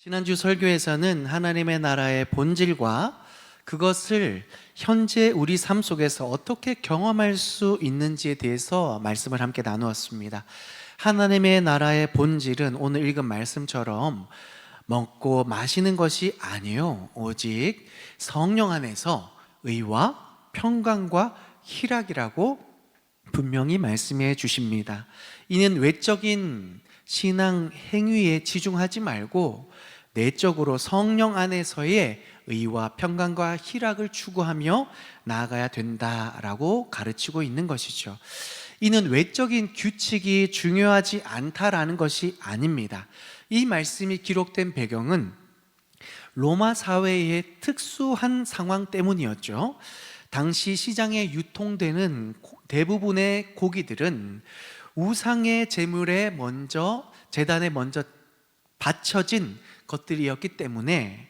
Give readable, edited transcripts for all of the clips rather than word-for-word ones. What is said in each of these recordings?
지난주 설교에서는 하나님의 나라의 본질과 그것을 현재 우리 삶 속에서 어떻게 경험할 수 있는지에 대해서 말씀을 함께 나누었습니다. 하나님의 나라의 본질은 오늘 읽은 말씀처럼 먹고 마시는 것이 아니요 오직 성령 안에서 의와 평강과 희락이라고 분명히 말씀해 주십니다. 이는 외적인 신앙 행위에 치중하지 말고 내적으로 성령 안에서의 의와 평강과 희락을 추구하며 나아가야 된다라고 가르치고 있는 것이죠. 이는 외적인 규칙이 중요하지 않다라는 것이 아닙니다. 이 말씀이 기록된 배경은 로마 사회의 특수한 상황 때문이었죠. 당시 시장에 유통되는 대부분의 고기들은 우상의 제물에 먼저 제단에 먼저 바쳐진 것들이었기 때문에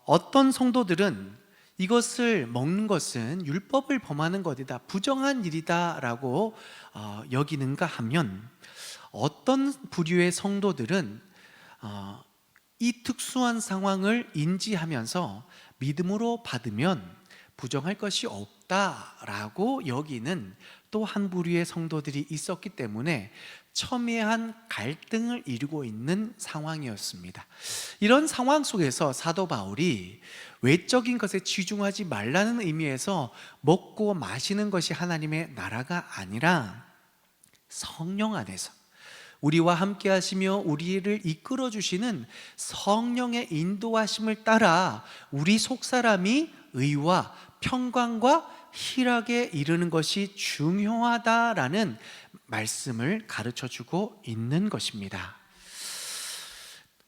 어떤 성도들은 이것을 먹는 것은 율법을 범하는 것이다, 부정한 일이다 라고 여기는가 하면, 어떤 부류의 성도들은 이 특수한 상황을 인지하면서 믿음으로 받으면 부정할 것이 없다라고 여기는 또 한 부류의 성도들이 있었기 때문에 첨예한 갈등을 이루고 있는 상황이었습니다. 이런 상황 속에서 사도 바울이 외적인 것에 치중하지 말라는 의미에서 먹고 마시는 것이 하나님의 나라가 아니라 성령 안에서 우리와 함께 하시며 우리를 이끌어 주시는 성령의 인도하심을 따라 우리 속사람이 의와 평강과 희락에 이르는 것이 중요하다라는 말씀을 가르쳐 주고 있는 것입니다.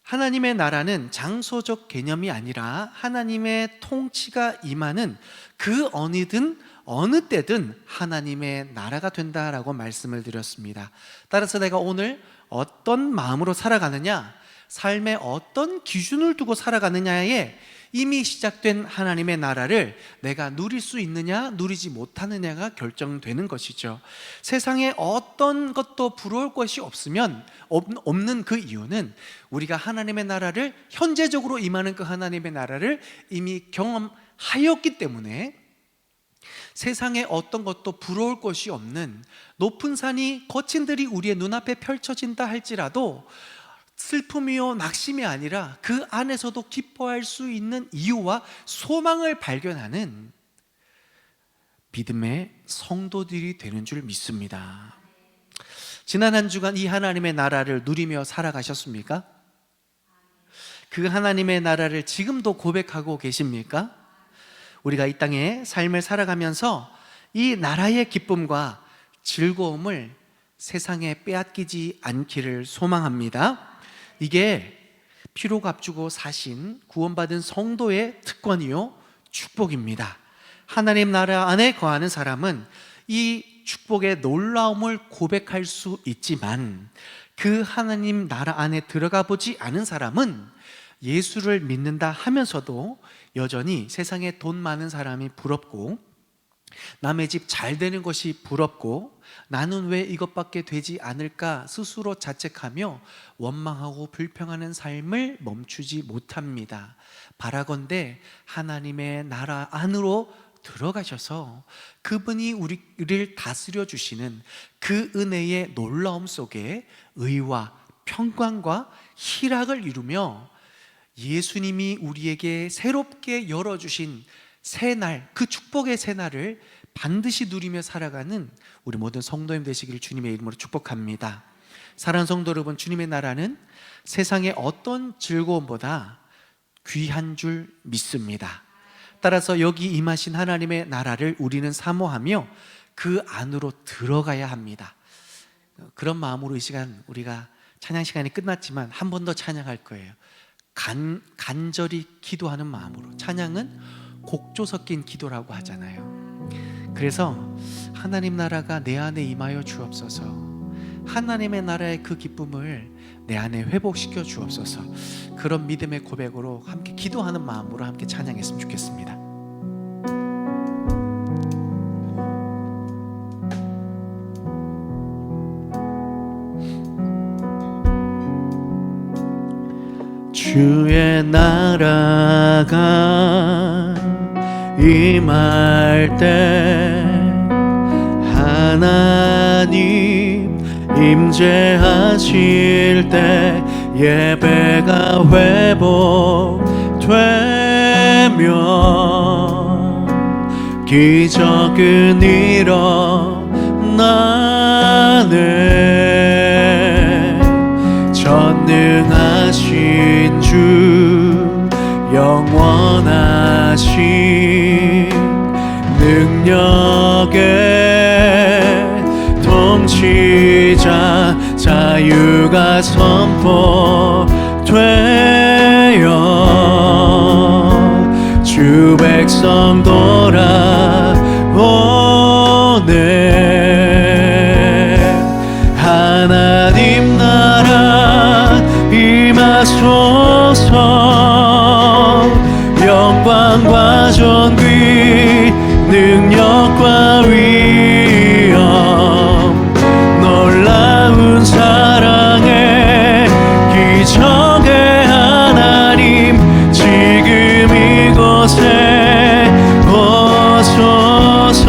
하나님의 나라는 장소적 개념이 아니라 하나님의 통치가 임하는 그 어느든 어느 때든 하나님의 나라가 된다라고 말씀을 드렸습니다. 따라서 내가 오늘 어떤 마음으로 살아가느냐, 삶의 어떤 기준을 두고 살아가느냐에 이미 시작된 하나님의 나라를 내가 누릴 수 있느냐 누리지 못하느냐가 결정되는 것이죠. 세상에 어떤 것도 부러울 것이 없는 그 이유는 우리가 하나님의 나라를, 현재적으로 임하는 그 하나님의 나라를 이미 경험하였기 때문에 세상에 어떤 것도 부러울 것이 없는, 높은 산이 거친 들이 우리의 눈앞에 펼쳐진다 할지라도 슬픔이요 낙심이 아니라 그 안에서도 기뻐할 수 있는 이유와 소망을 발견하는 믿음의 성도들이 되는 줄 믿습니다. 지난 한 주간 이 하나님의 나라를 누리며 살아가셨습니까? 그 하나님의 나라를 지금도 고백하고 계십니까? 우리가 이 땅에 삶을 살아가면서 이 나라의 기쁨과 즐거움을 세상에 빼앗기지 않기를 소망합니다. 이게 피로 값주고 사신 구원받은 성도의 특권이요 축복입니다. 하나님 나라 안에 거하는 사람은 이 축복의 놀라움을 고백할 수 있지만, 그 하나님 나라 안에 들어가 보지 않은 사람은 예수를 믿는다 하면서도 여전히 세상에 돈 많은 사람이 부럽고, 남의 집 잘 되는 것이 부럽고, 나는 왜 이것밖에 되지 않을까 스스로 자책하며 원망하고 불평하는 삶을 멈추지 못합니다. 바라건대 하나님의 나라 안으로 들어가셔서 그분이 우리를 다스려 주시는 그 은혜의 놀라움 속에 의와 평강과 희락을 이루며 예수님이 우리에게 새롭게 열어주신 새날, 그 축복의 새날을 반드시 누리며 살아가는 우리 모든 성도님 되시기를 주님의 이름으로 축복합니다. 사랑하는 성도 여러분, 주님의 나라는 세상의 어떤 즐거움보다 귀한 줄 믿습니다. 따라서 여기 임하신 하나님의 나라를 우리는 사모하며 그 안으로 들어가야 합니다. 그런 마음으로 이 시간, 우리가 찬양 시간이 끝났지만 한 번 더 찬양할 거예요. 간절히 기도하는 마음으로. 찬양은 곡조 섞인 기도라고 하잖아요. 그래서 하나님 나라가 내 안에 임하여 주옵소서, 하나님의 나라의 그 기쁨을 내 안에 회복시켜 주옵소서, 그런 믿음의 고백으로 함께 기도하는 마음으로 함께 찬양했으면 좋겠습니다. 주의 나라가 임할 때 하나님 임재하실 때 예배가 회복되면 기적은 일어나네. 전능하신 주 영원하신 능력의 통치자 자유가 선포되어 주 백성 돌아오네. 하나님 나라 임하소서. 영광과 존귀 능력과 위엄 놀라운 사랑의 기적의 하나님 지금 이곳에 오소서.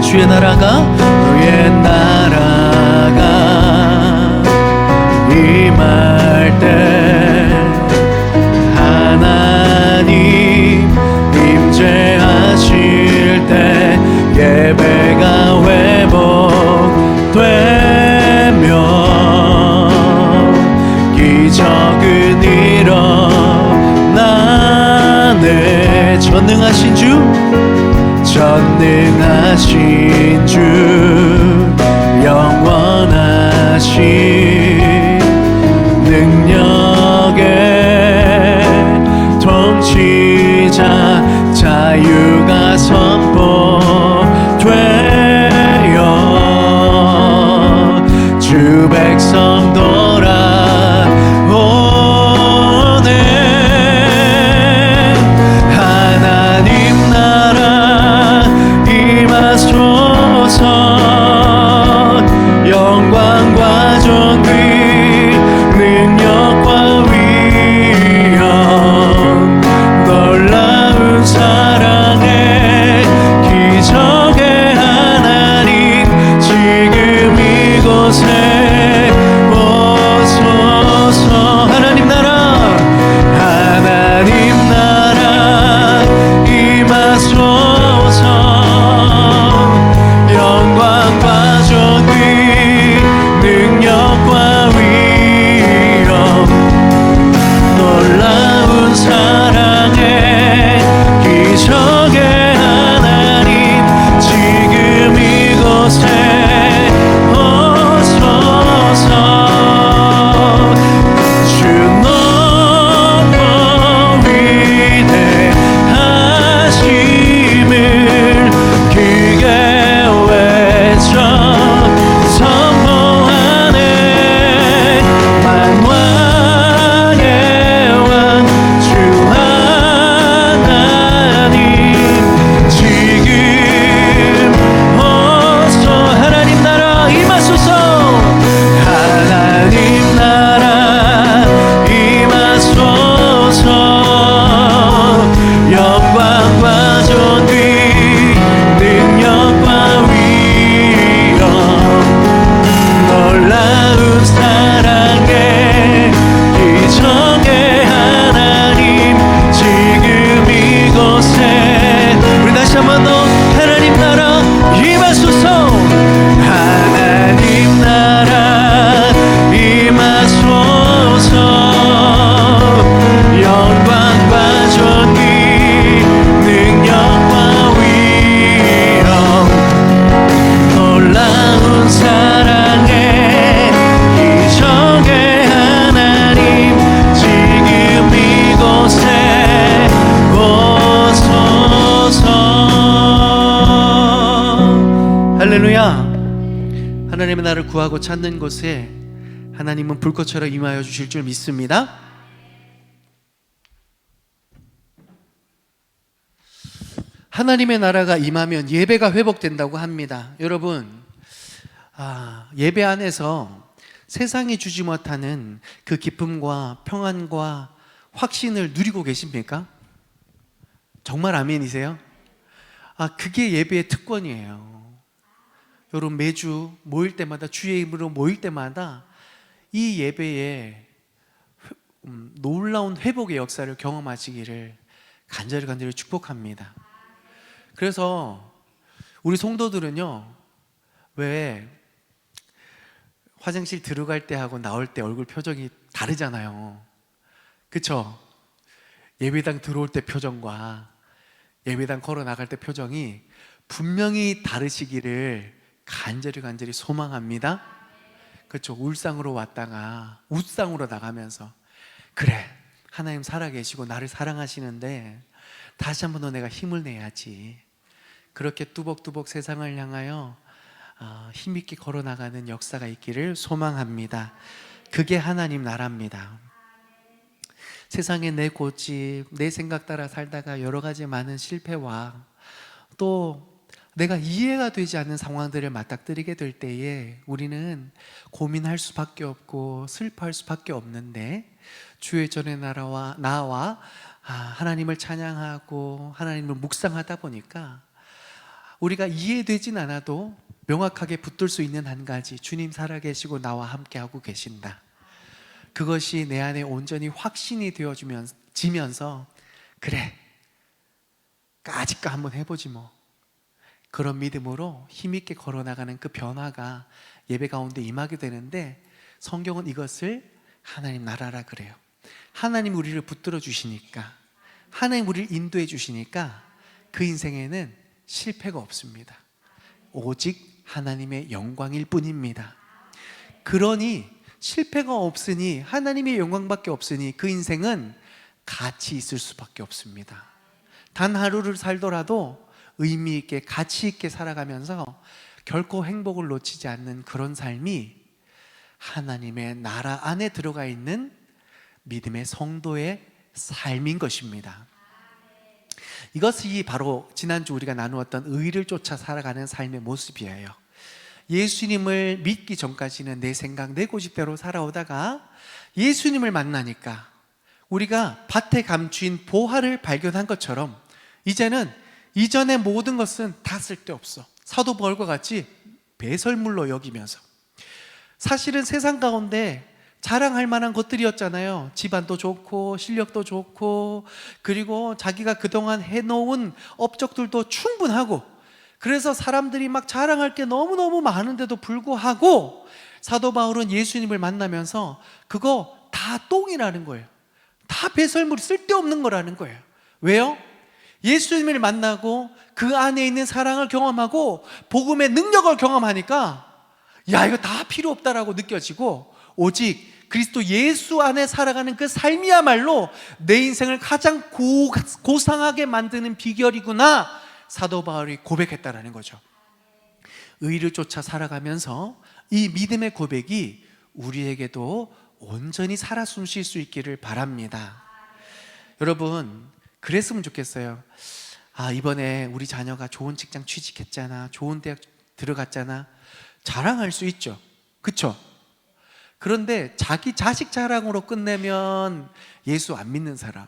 주의 나라가 주의 나라가 임할 때 하나님 임재하실 때 예배가 회복되면 기적은 일어나네. 전능하신 주 영원하신 능력의 통치자 자유가 선포되어 주 백성 돌아오네. 하나님 나라 임하소서. 영광과 존귀 능력과 위엄 놀라운 사랑의 기적의 하나님 지금 이곳에 오소서. 하나님 나라 임하소서. 영광과 존귀 능력과 위엄 놀라운 사랑의 기적의 하나님 지금 이곳에 오소서. 주 너무 위대하심을 크게 외쳐 선포하네. 만왕의 왕 주 하나님 지금 오소. 하나님 나라 임하소서. 하나님 나라 임하소서. 영광과 존귀 능력과 위엄 놀라운 사랑의 기적의 하나님 지금 이곳에. 우리 다시 한번 더 하나님 나라 임하소서. 하나님 나라 임하소서. 영광과 존귀 능력과 위엄 놀라운 사랑의 기적의 하나님 지금 이곳에 오소서. 할렐루야. 하나님의 나라를 구하고 찾는 곳에 하나님은 불꽃처럼 임하여 주실 줄 믿습니다. 하나님의 나라가 임하면 예배가 회복된다고 합니다. 여러분, 예배 안에서 세상이 주지 못하는 그 기쁨과 평안과 확신을 누리고 계십니까? 정말 아멘이세요? 그게 예배의 특권이에요. 여러분, 매주 모일 때마다, 주의 이름으로 모일 때마다 이 예배에 놀라운 회복의 역사를 경험하시기를 간절히 축복합니다. 그래서 우리 성도들은요, 왜 화장실 들어갈 때 하고 나올 때 얼굴 표정이 다르잖아요. 그쵸? 예배당 들어올 때 표정과 예배당 걸어 나갈 때 표정이 분명히 다르시기를 간절히 소망합니다. 그렇죠? 울상으로 왔다가 웃상으로 나가면서, 그래, 하나님 살아계시고 나를 사랑하시는데 다시 한 번 더 내가 힘을 내야지. 그렇게 뚜벅뚜벅 세상을 향하여 힘있게 걸어나가는 역사가 있기를 소망합니다. 그게 하나님 나라입니다. 세상에 내 고집, 내 생각 따라 살다가 여러 가지 많은 실패와 또 내가 이해가 되지 않는 상황들을 맞닥뜨리게 될 때에 우리는 고민할 수밖에 없고 슬퍼할 수밖에 없는데, 주의 전에 나와 하나님을 찬양하고 하나님을 묵상하다 보니까 우리가 이해되진 않아도 명확하게 붙들 수 있는 한 가지, 주님 살아계시고 나와 함께하고 계신다. 그것이 내 안에 온전히 확신이 되어지면서, 그래, 까짓거 한번 해보지 뭐, 그런 믿음으로 힘있게 걸어나가는 그 변화가 예배 가운데 임하게 되는데, 성경은 이것을 하나님 나라라 그래요. 하나님 우리를 붙들어 주시니까, 하나님 우리를 인도해 주시니까 그 인생에는 실패가 없습니다. 오직 하나님의 영광일 뿐입니다. 그러니 실패가 없으니, 하나님의 영광밖에 없으니 그 인생은 가치 있을 수밖에 없습니다. 단 하루를 살더라도 의미 있게 가치 있게 살아가면서 결코 행복을 놓치지 않는 그런 삶이 하나님의 나라 안에 들어가 있는 믿음의 성도의 삶인 것입니다. 이것이 바로 지난주 우리가 나누었던 의를 쫓아 살아가는 삶의 모습이에요. 예수님을 믿기 전까지는 내 생각, 내 고집대로 살아오다가 예수님을 만나니까 우리가 밭에 감추인 보화를 발견한 것처럼 이제는 이전의 모든 것은 다 쓸데없어. 사도 바울과 같이 배설물로 여기면서, 사실은 세상 가운데 자랑할 만한 것들이었잖아요. 집안도 좋고 실력도 좋고, 그리고 자기가 그동안 해놓은 업적들도 충분하고, 그래서 사람들이 막 자랑할 게 너무너무 많은데도 불구하고 사도 바울은 예수님을 만나면서 그거 다 똥이라는 거예요. 다 배설물이, 쓸데없는 거라는 거예요. 왜요? 예수님을 만나고 그 안에 있는 사랑을 경험하고 복음의 능력을 경험하니까, 야, 이거 다 필요 없다라고 느껴지고, 오직 그리스도 예수 안에 살아가는 그 삶이야말로 내 인생을 가장 고상하게 만드는 비결이구나, 사도 바울이 고백했다라는 거죠. 의를 쫓아 살아가면서 이 믿음의 고백이 우리에게도 온전히 살아 숨쉴 수 있기를 바랍니다. 여러분, 그랬으면 좋겠어요. 이번에 우리 자녀가 좋은 직장 취직했잖아, 좋은 대학 들어갔잖아, 자랑할 수 있죠. 그쵸? 그런데 자기 자식 자랑으로 끝내면 예수 안 믿는 사람,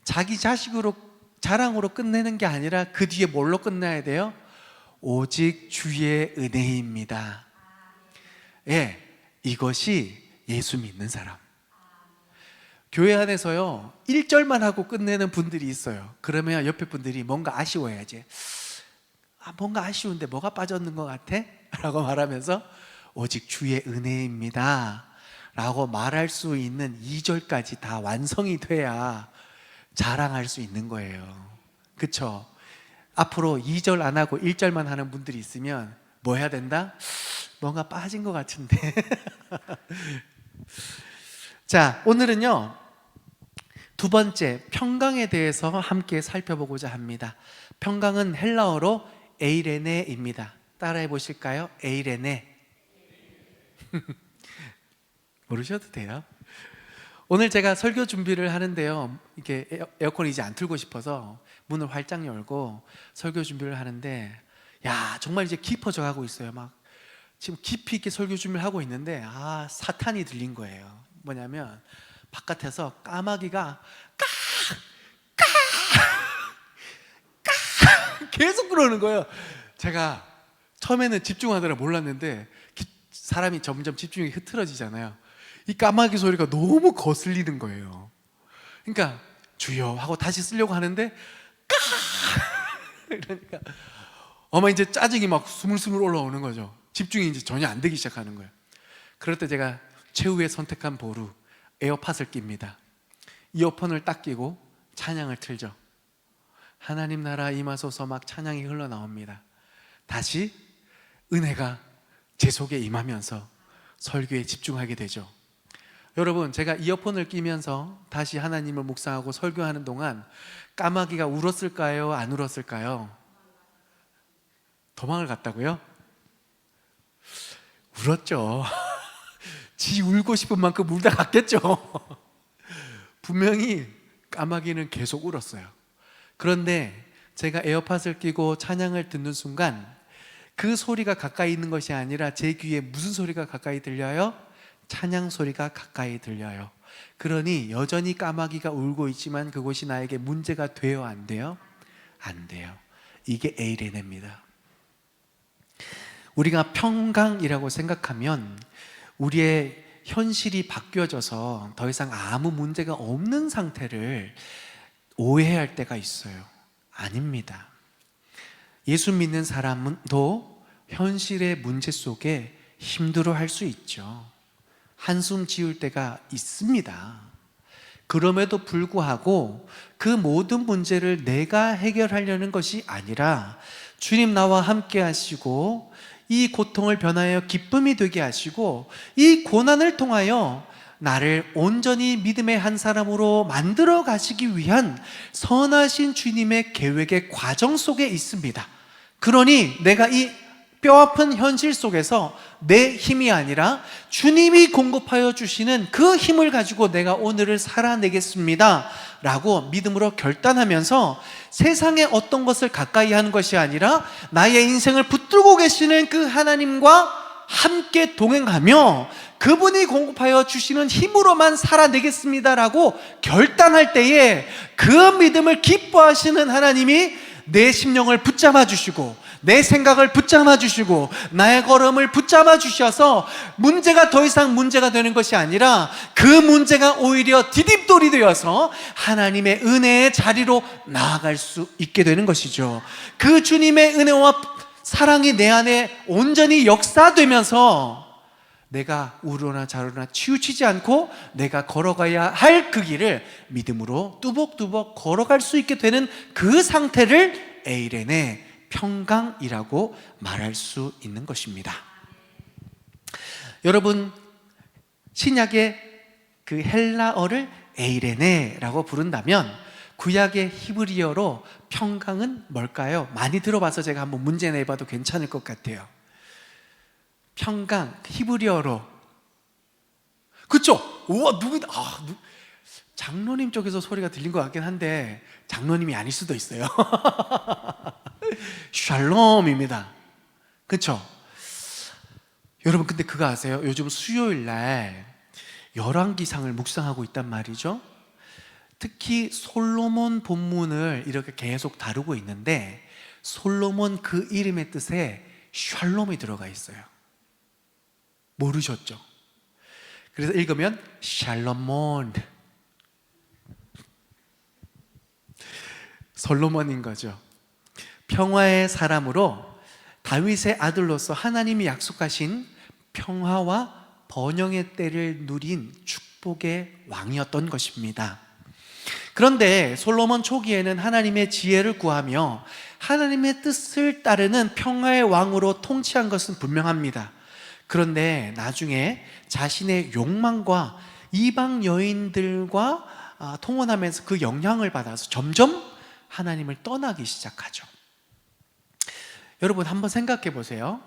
자기 자랑으로 끝내는 게 아니라 그 뒤에 뭘로 끝나야 돼요? 오직 주의 은혜입니다. 예, 이것이 예수 믿는 사람. 교회 안에서요 1절만 하고 끝내는 분들이 있어요. 그러면 옆에 분들이 뭔가 아쉬워야지, 뭔가 아쉬운데 뭐가 빠졌는 것 같아? 라고 말하면서 오직 주의 은혜입니다 라고 말할 수 있는 2절까지 다 완성이 돼야 자랑할 수 있는 거예요. 그쵸? 앞으로 2절 안 하고 1절만 하는 분들이 있으면 뭐 해야 된다? 뭔가 빠진 것 같은데. 자, 오늘은요 두 번째, 평강에 대해서 함께 살펴보고자 합니다. 평강은 헬라어로 에이레네입니다. 따라해 보실까요? 에이레네. 모르셔도 돼요. 오늘 제가 설교 준비를 하는데요, 이게 에어컨을 이제 안 틀고 싶어서 문을 활짝 열고 설교 준비를 하는데, 야, 정말 이제 깊어져 가고 있어요. 막 지금 깊이 있게 설교 준비를 하고 있는데 사탄이 들린 거예요. 뭐냐면 바깥에서 까마귀가 계속 그러는 거예요. 제가 처음에는 집중하느라 몰랐는데 사람이 점점 집중이 흐트러지잖아요. 이 까마귀 소리가 너무 거슬리는 거예요. 그러니까 주여 하고 다시 쓰려고 하는데 이러니까 이제 짜증이 막 스물스물 올라오는 거죠. 집중이 이제 전혀 안 되기 시작하는 거예요. 그럴 때 제가 최후의 선택한 보루, 에어팟을 낍니다. 이어폰을 딱 끼고 찬양을 틀죠. 하나님 나라 임하소서 막 찬양이 흘러나옵니다. 다시 은혜가 제 속에 임하면서 설교에 집중하게 되죠. 여러분, 제가 이어폰을 끼면서 다시 하나님을 묵상하고 설교하는 동안 까마귀가 울었을까요? 안 울었을까요? 도망을 갔다고요? 울었죠. 지 울고 싶은 만큼 울다 갔겠죠. 분명히 까마귀는 계속 울었어요. 그런데 제가 에어팟을 끼고 찬양을 듣는 순간 그 소리가 가까이 있는 것이 아니라 제 귀에 무슨 소리가 가까이 들려요? 찬양 소리가 가까이 들려요. 그러니 여전히 까마귀가 울고 있지만 그곳이 나에게 문제가 돼요? 안 돼요? 안 돼요. 이게 에이레네입니다. 우리가 평강이라고 생각하면 우리의 현실이 바뀌어져서 더 이상 아무 문제가 없는 상태를 오해할 때가 있어요. 아닙니다. 예수 믿는 사람도 현실의 문제 속에 힘들어할 수 있죠. 한숨 지을 때가 있습니다. 그럼에도 불구하고 그 모든 문제를 내가 해결하려는 것이 아니라 주님 나와 함께 하시고 이 고통을 변하여 기쁨이 되게 하시고 이 고난을 통하여 나를 온전히 믿음의 한 사람으로 만들어 가시기 위한 선하신 주님의 계획의 과정 속에 있습니다. 그러니 내가 이 뼈아픈 현실 속에서 내 힘이 아니라 주님이 공급하여 주시는 그 힘을 가지고 내가 오늘을 살아내겠습니다 라고 믿음으로 결단하면서 세상의 어떤 것을 가까이 하는 것이 아니라 나의 인생을 붙들고 계시는 그 하나님과 함께 동행하며 그분이 공급하여 주시는 힘으로만 살아내겠습니다 라고 결단할 때에 그 믿음을 기뻐하시는 하나님이 내 심령을 붙잡아 주시고 내 생각을 붙잡아 주시고 나의 걸음을 붙잡아 주셔서 문제가 더 이상 문제가 되는 것이 아니라 그 문제가 오히려 디딤돌이 되어서 하나님의 은혜의 자리로 나아갈 수 있게 되는 것이죠. 그 주님의 은혜와 사랑이 내 안에 온전히 역사되면서 내가 우르나 좌르나 치우치지 않고 내가 걸어가야 할 그 길을 믿음으로 뚜벅뚜벅 걸어갈 수 있게 되는 그 상태를 에이레네 평강이라고 말할 수 있는 것입니다. 여러분, 신약의 그 헬라어를 에이레네라고 부른다면 구약의 히브리어로 평강은 뭘까요? 많이 들어봐서 제가 한번 문제 내봐도 괜찮을 것 같아요. 평강, 히브리어로. 그쵸? 우와, 장로님 쪽에서 소리가 들린 것 같긴 한데 장로님이 아닐 수도 있어요. 샬롬입니다. 그쵸? 여러분, 근데 그거 아세요? 요즘 수요일 날 열왕기상을 묵상하고 있단 말이죠. 특히 솔로몬 본문을 이렇게 계속 다루고 있는데 솔로몬 그 이름의 뜻에 샬롬이 들어가 있어요. 모르셨죠? 그래서 읽으면 샬롬몬, 솔로몬인 거죠. 평화의 사람으로 다윗의 아들로서 하나님이 약속하신 평화와 번영의 때를 누린 축복의 왕이었던 것입니다. 그런데 솔로몬 초기에는 하나님의 지혜를 구하며 하나님의 뜻을 따르는 평화의 왕으로 통치한 것은 분명합니다. 그런데 나중에 자신의 욕망과 이방 여인들과 통혼하면서 그 영향을 받아서 점점 하나님을 떠나기 시작하죠. 여러분, 한번 생각해 보세요.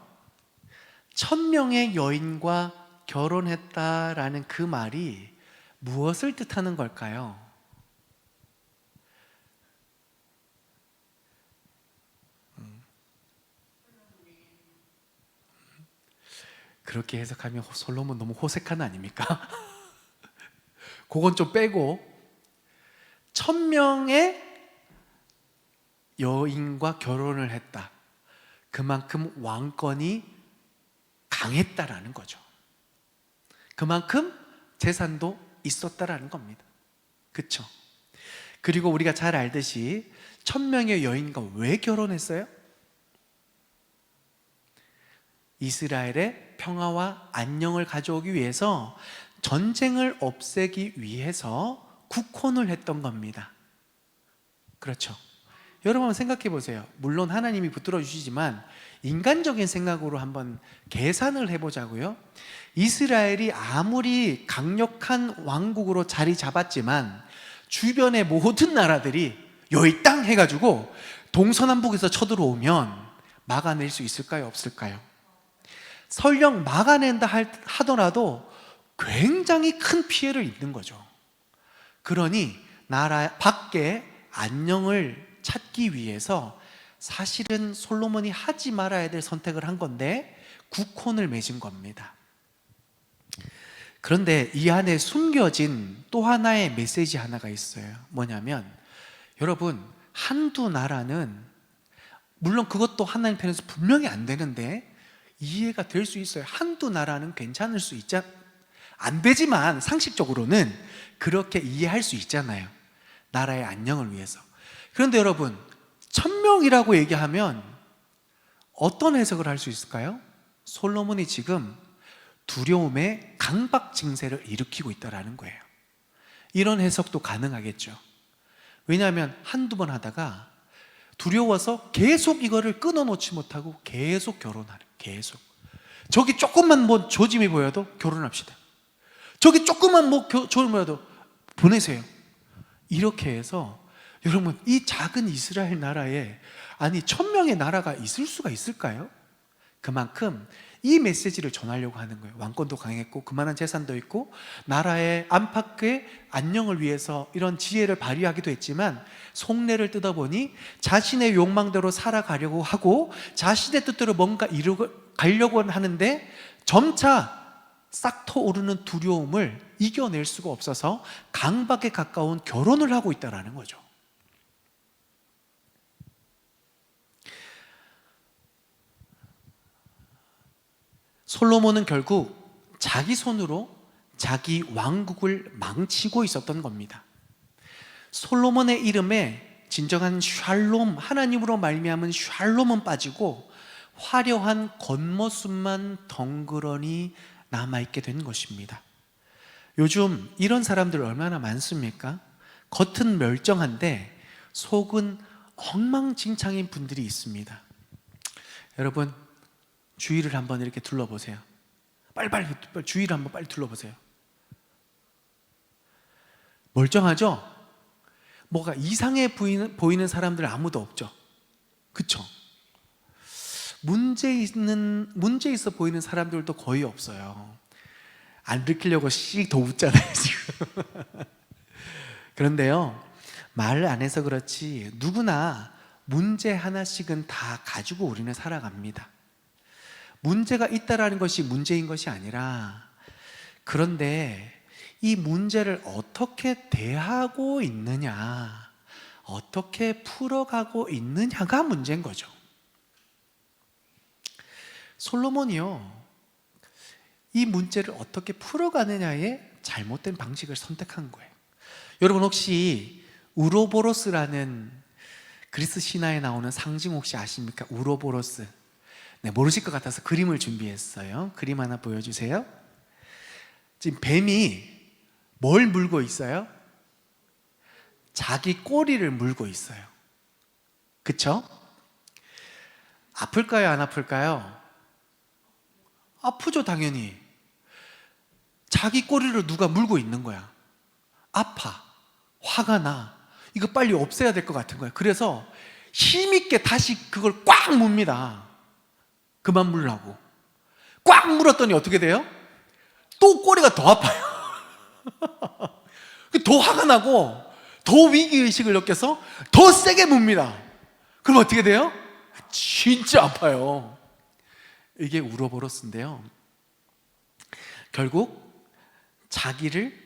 1000명의 여인과 결혼했다라는 그 말이 무엇을 뜻하는 걸까요? 그렇게 해석하면 솔로몬 너무 호색한 아닙니까? 그건 좀 빼고 1000명의 여인과 결혼을 했다. 그만큼 왕권이 강했다라는 거죠. 그만큼 재산도 있었다라는 겁니다. 그렇죠? 그리고 우리가 잘 알듯이 1000명의 여인과 왜 결혼했어요? 이스라엘의 평화와 안녕을 가져오기 위해서, 전쟁을 없애기 위해서 국혼을 했던 겁니다. 그렇죠? 여러분 한번 생각해 보세요. 물론 하나님이 붙들어 주시지만 인간적인 생각으로 한번 계산을 해보자고요. 이스라엘이 아무리 강력한 왕국으로 자리 잡았지만 주변의 모든 나라들이 여기 땅 해가지고 동서남북에서 쳐들어오면 막아낼 수 있을까요? 없을까요? 설령 막아낸다 하더라도 굉장히 큰 피해를 입는 거죠. 그러니 나라 밖에 안녕을 찾기 위해서 사실은 솔로몬이 하지 말아야 될 선택을 한 건데 국혼을 맺은 겁니다. 그런데 이 안에 숨겨진 또 하나의 메시지 하나가 있어요. 뭐냐면, 여러분, 한두 나라는 물론 그것도 하나님 편에서 분명히 안 되는데 이해가 될 수 있어요. 한두 나라는 괜찮을 수 있자, 안 되지만 상식적으로는 그렇게 이해할 수 있잖아요. 나라의 안녕을 위해서. 그런데 여러분, 1000명이라고 얘기하면 어떤 해석을 할 수 있을까요? 솔로몬이 지금 두려움의 강박 증세를 일으키고 있다는 거예요. 이런 해석도 가능하겠죠. 왜냐하면 한두 번 하다가 두려워서 계속 이거를 끊어놓지 못하고 계속 결혼하는, 계속. 저기 조금만 뭐 조짐이 보여도 결혼합시다. 저기 조금만 뭐 조짐이 보여도 보내세요. 이렇게 해서 여러분, 이 작은 이스라엘 나라에 1000명의 나라가 있을 수가 있을까요? 그만큼 이 메시지를 전하려고 하는 거예요. 왕권도 강했고 그만한 재산도 있고 나라의 안팎의 안녕을 위해서 이런 지혜를 발휘하기도 했지만, 속내를 뜯어보니 자신의 욕망대로 살아가려고 하고 자신의 뜻대로 뭔가 가려고 하는데 점차 싹터 오르는 두려움을 이겨낼 수가 없어서 강박에 가까운 결혼을 하고 있다는 거죠. 솔로몬은 결국 자기 손으로 자기 왕국을 망치고 있었던 겁니다. 솔로몬의 이름에 진정한 샬롬, 하나님으로 말미암은 샬롬은 빠지고 화려한 겉모습만 덩그러니 남아있게 된 것입니다. 요즘 이런 사람들 얼마나 많습니까? 겉은 멀쩡한데 속은 엉망진창인 분들이 있습니다. 여러분, 주위를 한번 이렇게 둘러보세요. 빨리 주위를 한번 빨리 둘러보세요. 멀쩡하죠? 뭐가 이상해 보이는 사람들 아무도 없죠. 그쵸? 문제 있어 보이는 사람들도 거의 없어요. 안 들키려고 씩 더 웃잖아요 지금. 그런데요, 말을 안 해서 그렇지 누구나 문제 하나씩은 다 가지고 우리는 살아갑니다. 문제가 있다라는 것이 문제인 것이 아니라, 그런데 이 문제를 어떻게 대하고 있느냐, 어떻게 풀어가고 있느냐가 문제인 거죠. 솔로몬이요, 이 문제를 어떻게 풀어가느냐에 잘못된 방식을 선택한 거예요. 여러분, 혹시 우로보로스라는 그리스 신화에 나오는 상징 혹시 아십니까? 우로보로스. 네, 모르실 것 같아서 그림을 준비했어요. 그림 하나 보여주세요. 지금 뱀이 뭘 물고 있어요? 자기 꼬리를 물고 있어요. 그쵸? 아플까요? 안 아플까요? 아프죠, 당연히. 자기 꼬리를 누가 물고 있는 거야. 아파. 화가 나. 이거 빨리 없애야 될 것 같은 거예요. 그래서 힘있게 다시 그걸 꽉 뭅니다. 그만 물라고. 꽉 물었더니 어떻게 돼요? 또 꼬리가 더 아파요. 더 화가 나고 더 위기의식을 느껴서 더 세게 뭅니다. 그럼 어떻게 돼요? 진짜 아파요. 이게 우로보로스인데요, 결국 자기를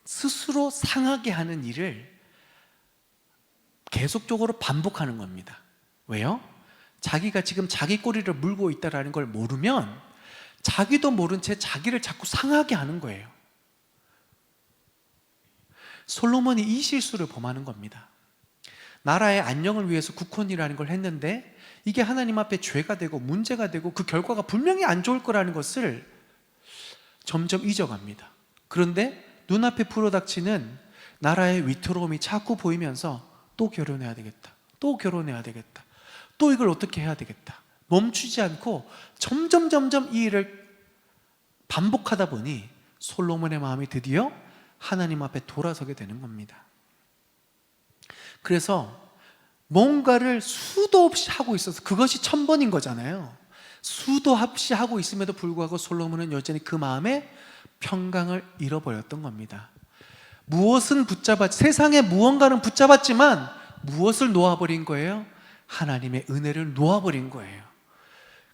스스로 상하게 하는 일을 계속적으로 반복하는 겁니다. 왜요? 자기가 지금 자기 꼬리를 물고 있다는 걸 모르면 자기도 모른 채 자기를 자꾸 상하게 하는 거예요. 솔로몬이 이 실수를 범하는 겁니다. 나라의 안녕을 위해서 국헌이라는 걸 했는데 이게 하나님 앞에 죄가 되고 문제가 되고 그 결과가 분명히 안 좋을 거라는 것을 점점 잊어갑니다. 그런데 눈앞에 불어닥치는 나라의 위태로움이 자꾸 보이면서 또 결혼해야 되겠다, 또 결혼해야 되겠다, 또 이걸 어떻게 해야 되겠다, 멈추지 않고 점점 이 일을 반복하다 보니 솔로몬의 마음이 드디어 하나님 앞에 돌아서게 되는 겁니다. 그래서 뭔가를 수도 없이 하고 있어서 그것이 1000번인 거잖아요. 수도 없이 하고 있음에도 불구하고 솔로몬은 여전히 그 마음에 평강을 잃어버렸던 겁니다. 무엇은 세상의 무언가는 붙잡았지만 무엇을 놓아버린 거예요? 하나님의 은혜를 놓아버린 거예요.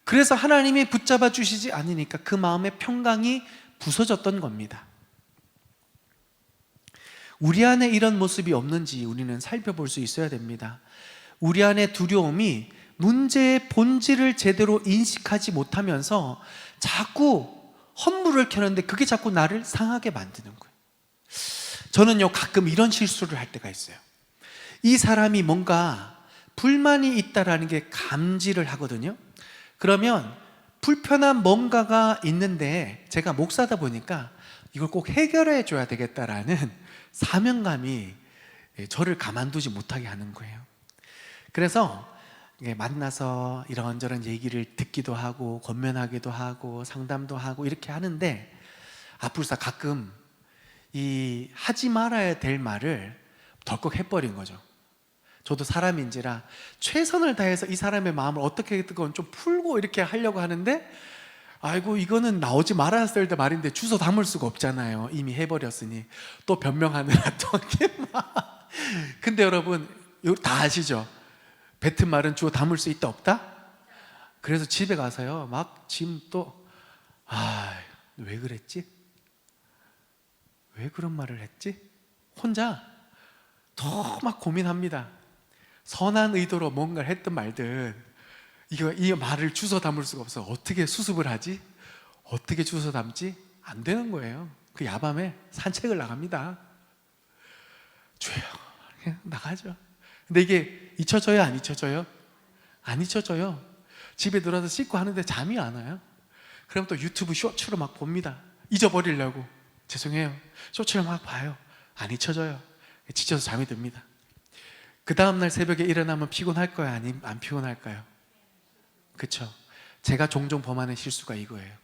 그래서 하나님이 붙잡아 주시지 않으니까 그 마음의 평강이 부서졌던 겁니다. 우리 안에 이런 모습이 없는지 우리는 살펴볼 수 있어야 됩니다. 우리 안에 두려움이 문제의 본질을 제대로 인식하지 못하면서 자꾸 헌물을 켜는데 그게 자꾸 나를 상하게 만드는 거예요. 저는요, 가끔 이런 실수를 할 때가 있어요. 이 사람이 뭔가 불만이 있다라는 게 감지를 하거든요. 그러면 불편한 뭔가가 있는데 제가 목사다 보니까 이걸 꼭 해결해 줘야 되겠다라는 사명감이 저를 가만두지 못하게 하는 거예요. 그래서 만나서 이런저런 얘기를 듣기도 하고 권면하기도 하고 상담도 하고 이렇게 하는데 앞으로서 가끔 이 하지 말아야 될 말을 덜컥 해버린 거죠. 저도 사람인지라 최선을 다해서 이 사람의 마음을 어떻게든 좀 풀고 이렇게 하려고 하는데 아이고 이거는 나오지 말았을 때 말인데 주워 담을 수가 없잖아요. 이미 해버렸으니 또 변명하느라 또 이렇게 막. 근데 여러분 이거 다 아시죠? 뱉은 말은 주워 담을 수 있다 없다? 그래서 집에 가서요 막 지금 또 왜 그랬지? 왜 그런 말을 했지? 혼자 더 막 고민합니다. 선한 의도로 뭔가를 했든 말든 이 말을 주워 담을 수가 없어. 어떻게 수습을 하지? 어떻게 주워 담지? 안 되는 거예요. 그 야밤에 산책을 나갑니다. 주여 나가죠. 근데 이게 잊혀져요? 안 잊혀져요? 안 잊혀져요. 집에 들어와서 씻고 하는데 잠이 안 와요. 그럼 또 유튜브 쇼츠로 막 봅니다. 잊어버리려고. 죄송해요. 쇼츠를 막 봐요. 안 잊혀져요. 지쳐서 잠이 듭니다. 그 다음날 새벽에 일어나면 피곤할까요? 아니면 안 피곤할까요? 그렇죠. 제가 종종 범하는 실수가 이거예요.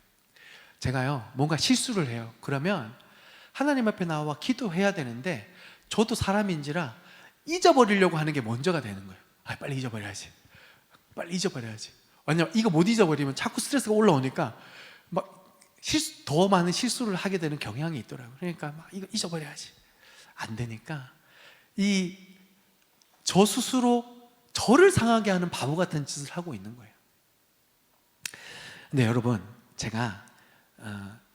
제가요 뭔가 실수를 해요. 그러면 하나님 앞에 나와 기도해야 되는데 저도 사람인지라 잊어버리려고 하는 게 먼저가 되는 거예요. 빨리 잊어버려야지. 빨리 잊어버려야지. 왜냐면 이거 못 잊어버리면 자꾸 스트레스가 올라오니까 막 더 많은 실수를 하게 되는 경향이 있더라고요. 그러니까 막 이거 잊어버려야지. 안 되니까 저 스스로 저를 상하게 하는 바보 같은 짓을 하고 있는 거예요. 근데 여러분 제가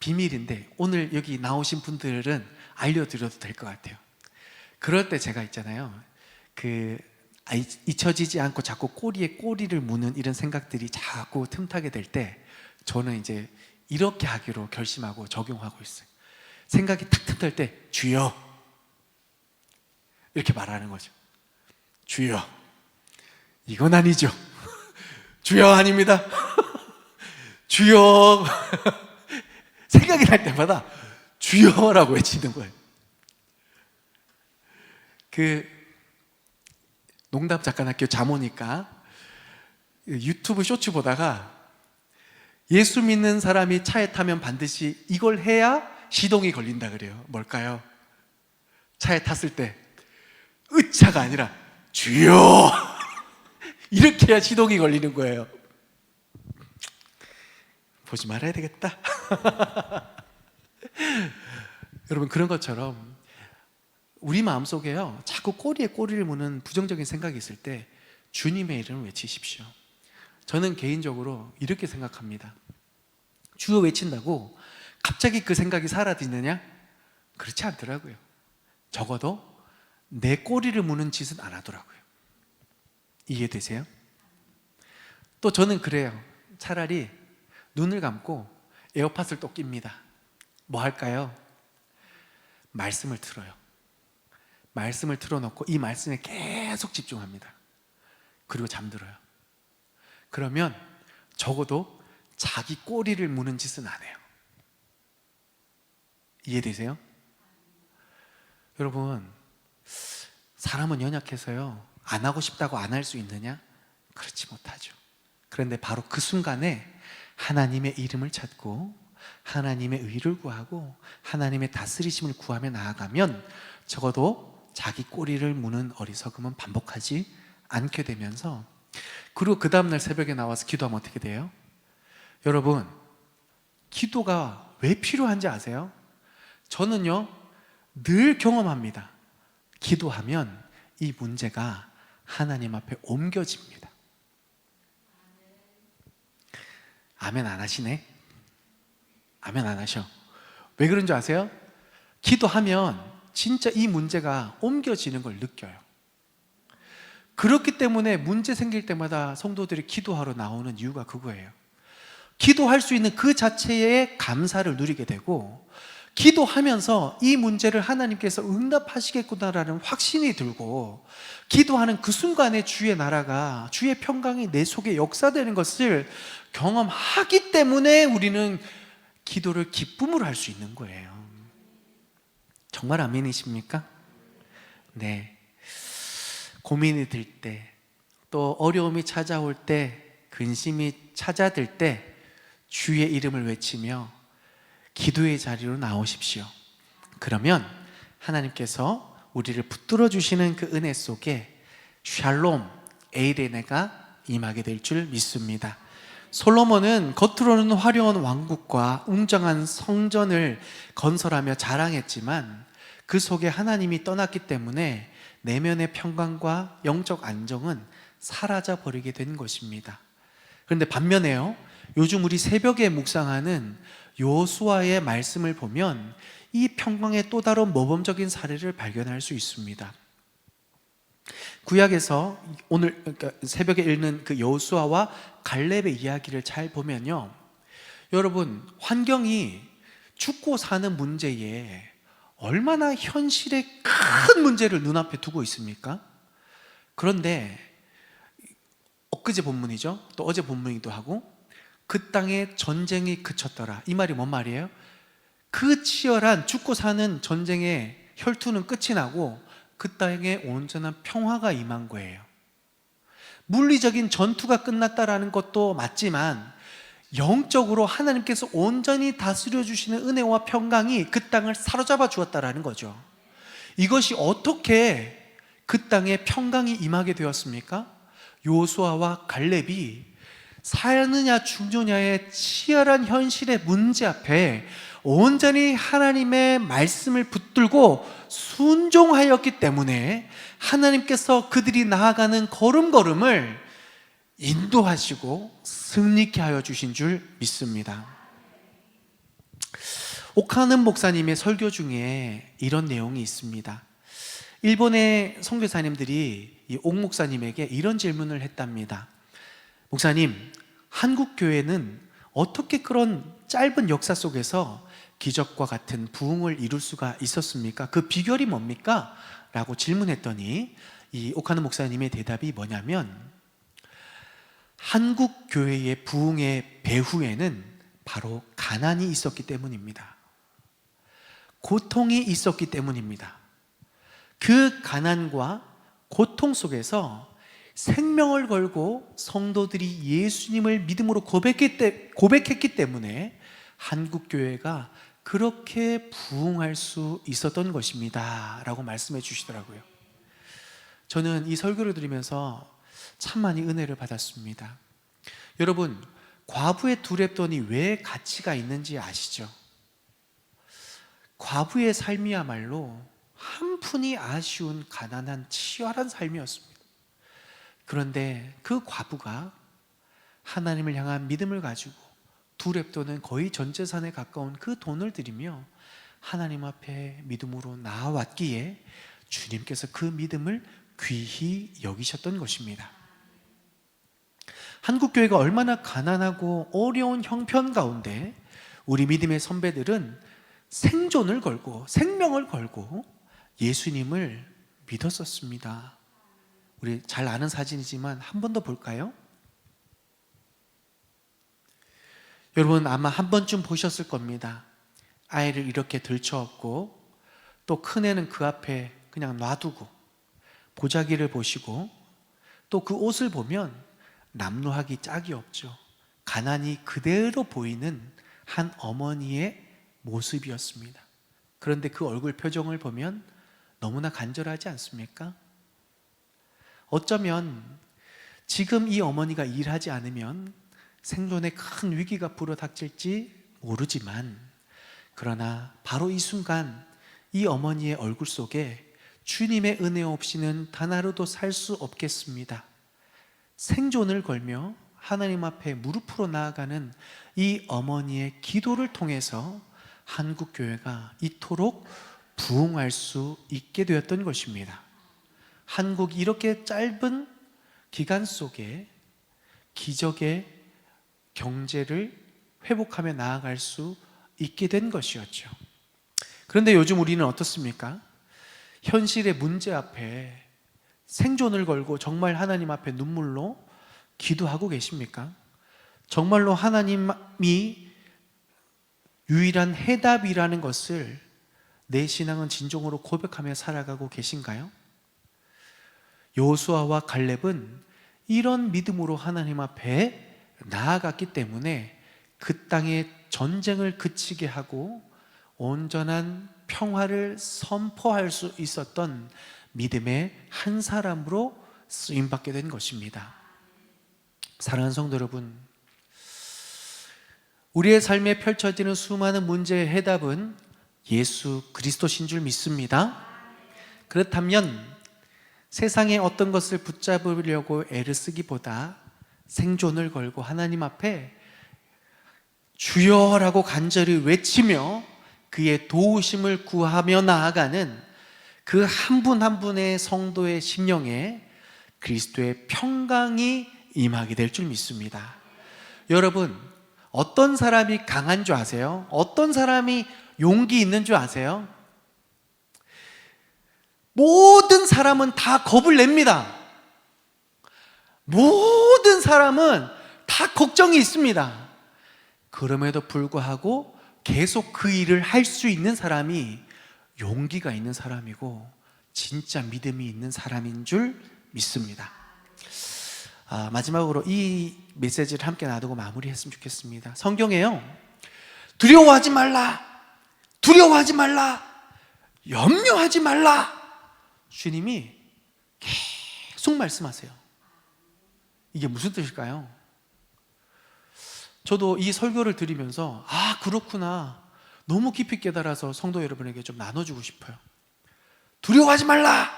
비밀인데 오늘 여기 나오신 분들은 알려드려도 될 것 같아요. 그럴 때 제가 있잖아요 잊혀지지 않고 자꾸 꼬리에 꼬리를 무는 이런 생각들이 자꾸 틈타게 될 때 저는 이제 이렇게 하기로 결심하고 적용하고 있어요. 생각이 탁 틈탈 때 주여 이렇게 말하는 거죠. 주여 이건 아니죠. 주여 아닙니다. 주여 생각이 날 때마다 주여라고 외치는 거예요. 농담작가학교 자모니까 유튜브 쇼츠 보다가 예수 믿는 사람이 차에 타면 반드시 이걸 해야 시동이 걸린다 그래요. 뭘까요? 차에 탔을 때 으차가 아니라 주여 이렇게 해야 시동이 걸리는 거예요. 보지 말아야 되겠다. 여러분 그런 것처럼 우리 마음속에요 자꾸 꼬리에 꼬리를 무는 부정적인 생각이 있을 때 주님의 이름을 외치십시오. 저는 개인적으로 이렇게 생각합니다. 주여 외친다고 갑자기 그 생각이 사라지느냐? 그렇지 않더라고요. 적어도 내 꼬리를 무는 짓은 안 하더라고요. 이해되세요? 또 저는 그래요. 차라리 눈을 감고 에어팟을 또 낍니다. 뭐 할까요? 말씀을 틀어요. 말씀을 틀어놓고 이 말씀에 계속 집중합니다. 그리고 잠들어요. 그러면 적어도 자기 꼬리를 무는 짓은 안 해요. 이해되세요? 여러분, 사람은 연약해서요, 안 하고 싶다고 안 할 수 있느냐? 그렇지 못하죠. 그런데 바로 그 순간에 하나님의 이름을 찾고 하나님의 의를 구하고 하나님의 다스리심을 구하며 나아가면 적어도 자기 꼬리를 무는 어리석음은 반복하지 않게 되면서, 그리고 그 다음날 새벽에 나와서 기도하면 어떻게 돼요? 여러분, 기도가 왜 필요한지 아세요? 저는요 늘 경험합니다. 기도하면 이 문제가 하나님 앞에 옮겨집니다. 아멘 안 하시네? 아멘 안 하셔. 왜 그런 줄 아세요? 기도하면 진짜 이 문제가 옮겨지는 걸 느껴요. 그렇기 때문에 문제 생길 때마다 성도들이 기도하러 나오는 이유가 그거예요. 기도할 수 있는 그 자체의 감사를 누리게 되고, 기도하면서 이 문제를 하나님께서 응답하시겠구나라는 확신이 들고, 기도하는 그 순간에 주의 나라가, 주의 평강이 내 속에 역사되는 것을 경험하기 때문에 우리는 기도를 기쁨으로 할 수 있는 거예요. 정말 아멘이십니까? 네. 고민이 들 때, 또 어려움이 찾아올 때, 근심이 찾아들 때 주의 이름을 외치며 기도의 자리로 나오십시오. 그러면 하나님께서 우리를 붙들어 주시는 그 은혜 속에 샬롬, 에이레네가 임하게 될 줄 믿습니다. 솔로몬은 겉으로는 화려한 왕국과 웅장한 성전을 건설하며 자랑했지만 그 속에 하나님이 떠났기 때문에 내면의 평강과 영적 안정은 사라져 버리게 된 것입니다. 그런데 반면에요, 요즘 우리 새벽에 묵상하는 여호수아의 말씀을 보면 이 평강의 또 다른 모범적인 사례를 발견할 수 있습니다. 구약에서 오늘 그러니까 새벽에 읽는 그 여호수아와 갈렙의 이야기를 잘 보면요, 여러분, 환경이 죽고 사는 문제에 얼마나 현실의 큰 문제를 눈앞에 두고 있습니까? 그런데 엊그제 본문이죠, 또 어제 본문이기도 하고, 그 땅에 전쟁이 그쳤더라. 이 말이 뭔 말이에요? 그 치열한 죽고 사는 전쟁의 혈투는 끝이 나고 그 땅에 온전한 평화가 임한 거예요. 물리적인 전투가 끝났다라는 것도 맞지만 영적으로 하나님께서 온전히 다스려 주시는 은혜와 평강이 그 땅을 사로잡아 주었다라는 거죠. 이것이 어떻게 그 땅에 평강이 임하게 되었습니까? 여호수아와 갈렙이 사느냐 죽느냐의 치열한 현실의 문제 앞에 온전히 하나님의 말씀을 붙들고 순종하였기 때문에 하나님께서 그들이 나아가는 걸음걸음을 인도하시고 승리케 하여 주신 줄 믿습니다. 오카는 목사님의 설교 중에 이런 내용이 있습니다. 일본의 선교사님들이 이 옥 목사님에게 이런 질문을 했답니다. 목사님, 한국 교회는 어떻게 그런 짧은 역사 속에서 기적과 같은 부흥을 이룰 수가 있었습니까? 그 비결이 뭡니까? 라고 질문했더니 이 오카노 목사님의 대답이 뭐냐면, 한국 교회의 부흥의 배후에는 바로 가난이 있었기 때문입니다. 고통이 있었기 때문입니다. 그 가난과 고통 속에서 생명을 걸고 성도들이 예수님을 믿음으로 고백했기 때문에 한국교회가 그렇게 부흥할 수 있었던 것입니다 라고 말씀해 주시더라고요. 저는 이 설교를 들으면서 참 많이 은혜를 받았습니다. 여러분, 과부의 두 랩돈이 왜 가치가 있는지 아시죠? 과부의 삶이야말로 한푼이 아쉬운 가난한 치열한 삶이었습니다. 그런데 그 과부가 하나님을 향한 믿음을 가지고 2렙 또는 거의 전 재산에 가까운 그 돈을 들이며 하나님 앞에 믿음으로 나아왔기에 주님께서 그 믿음을 귀히 여기셨던 것입니다. 한국교회가 얼마나 가난하고 어려운 형편 가운데 우리 믿음의 선배들은 생존을 걸고 생명을 걸고 예수님을 믿었었습니다. 우리 잘 아는 사진이지만 한 번 더 볼까요? 여러분 아마 한 번쯤 보셨을 겁니다. 아이를 이렇게 들쳐업고 또 큰애는 그 앞에 그냥 놔두고 보자기를 보시고 또 그 옷을 보면 남루하기 짝이 없죠. 가난이 그대로 보이는 한 어머니의 모습이었습니다. 그런데 그 얼굴 표정을 보면 너무나 간절하지 않습니까? 어쩌면 지금 이 어머니가 일하지 않으면 생존에 큰 위기가 불어닥칠지 모르지만, 그러나 바로 이 순간 이 어머니의 얼굴 속에 주님의 은혜 없이는 단 하루도 살 수 없겠습니다. 생존을 걸며 하나님 앞에 무릎으로 나아가는 이 어머니의 기도를 통해서 한국교회가 이토록 부흥할 수 있게 되었던 것입니다. 한국이 이렇게 짧은 기간 속에 기적의 경제를 회복하며 나아갈 수 있게 된 것이었죠. 그런데 요즘 우리는 어떻습니까? 현실의 문제 앞에 생존을 걸고 정말 하나님 앞에 눈물로 기도하고 계십니까? 정말로 하나님이 유일한 해답이라는 것을 내 신앙은 진정으로 고백하며 살아가고 계신가요? 여호수아와 갈렙은 이런 믿음으로 하나님 앞에 나아갔기 때문에 그 땅의 전쟁을 그치게 하고 온전한 평화를 선포할 수 있었던 믿음의 한 사람으로 쓰임받게 된 것입니다. 사랑하는 성도 여러분, 우리의 삶에 펼쳐지는 수많은 문제의 해답은 예수 그리스도신 줄 믿습니다. 그렇다면 세상의 어떤 것을 붙잡으려고 애를 쓰기보다 생존을 걸고 하나님 앞에 주여라고 간절히 외치며 그의 도우심을 구하며 나아가는 그 한 분 한 분의 성도의 심령에 그리스도의 평강이 임하게 될 줄 믿습니다. 여러분, 어떤 사람이 강한 줄 아세요? 어떤 사람이 용기 있는 줄 아세요? 모든 사람은 다 겁을 냅니다. 모든 사람은 다 걱정이 있습니다. 그럼에도 불구하고 계속 그 일을 할 수 있는 사람이 용기가 있는 사람이고 진짜 믿음이 있는 사람인 줄 믿습니다. 마지막으로 이 메시지를 함께 놔두고 마무리했으면 좋겠습니다. 성경에요, 두려워하지 말라, 두려워하지 말라, 염려하지 말라, 주님이 계속 말씀하세요. 이게 무슨 뜻일까요? 저도 이 설교를 들으면서 그렇구나, 너무 깊이 깨달아서 성도 여러분에게 좀 나눠주고 싶어요. 두려워하지 말라.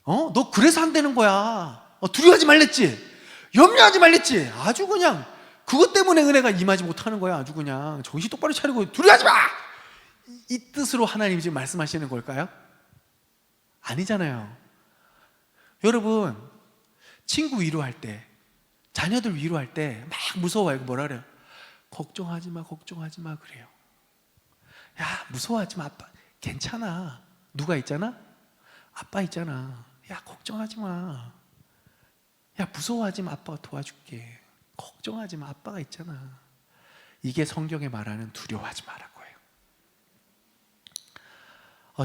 너 그래서 안 되는 거야. 두려워하지 말랬지, 염려하지 말랬지. 아주 그냥 그것 때문에 은혜가 임하지 못하는 거야. 아주 그냥 정신 똑바로 차리고 두려워하지 마, 이 뜻으로 하나님이 지금 말씀하시는 걸까요? 아니잖아요. 여러분, 친구 위로할 때, 자녀들 위로할 때 막 무서워요. 뭐라 그래요? 걱정하지 마, 걱정하지 마 그래요. 야, 무서워하지 마, 아빠 괜찮아. 누가 있잖아? 아빠 있잖아. 야, 걱정하지 마. 야, 무서워하지 마, 아빠가 도와줄게. 걱정하지 마, 아빠가 있잖아. 이게 성경에 말하는 두려워하지 마라고 해요.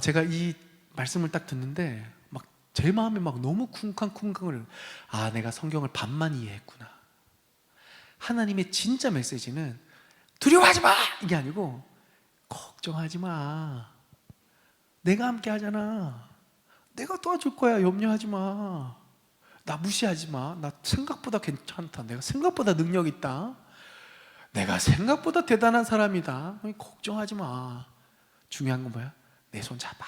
제가 이 말씀을 딱 듣는데 막 제 마음이 막 너무 쿵쾅쿵쾅을, 내가 성경을 반만 이해했구나. 하나님의 진짜 메시지는 두려워하지 마 이게 아니고 걱정하지 마, 내가 함께 하잖아, 내가 도와줄 거야, 염려하지 마, 나 무시하지 마, 나 생각보다 괜찮다, 내가 생각보다 능력 있다, 내가 생각보다 대단한 사람이다, 걱정하지 마. 중요한 건 뭐야? 내 손 잡아,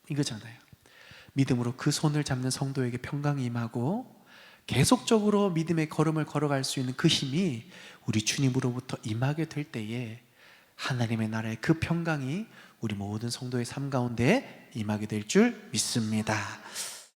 이거잖아요. 믿음으로 그 손을 잡는 성도에게 평강이 임하고 계속적으로 믿음의 걸음을 걸어갈 수 있는 그 힘이 우리 주님으로부터 임하게 될 때에 하나님의 나라의 그 평강이 우리 모든 성도의 삶 가운데 임하게 될 줄 믿습니다.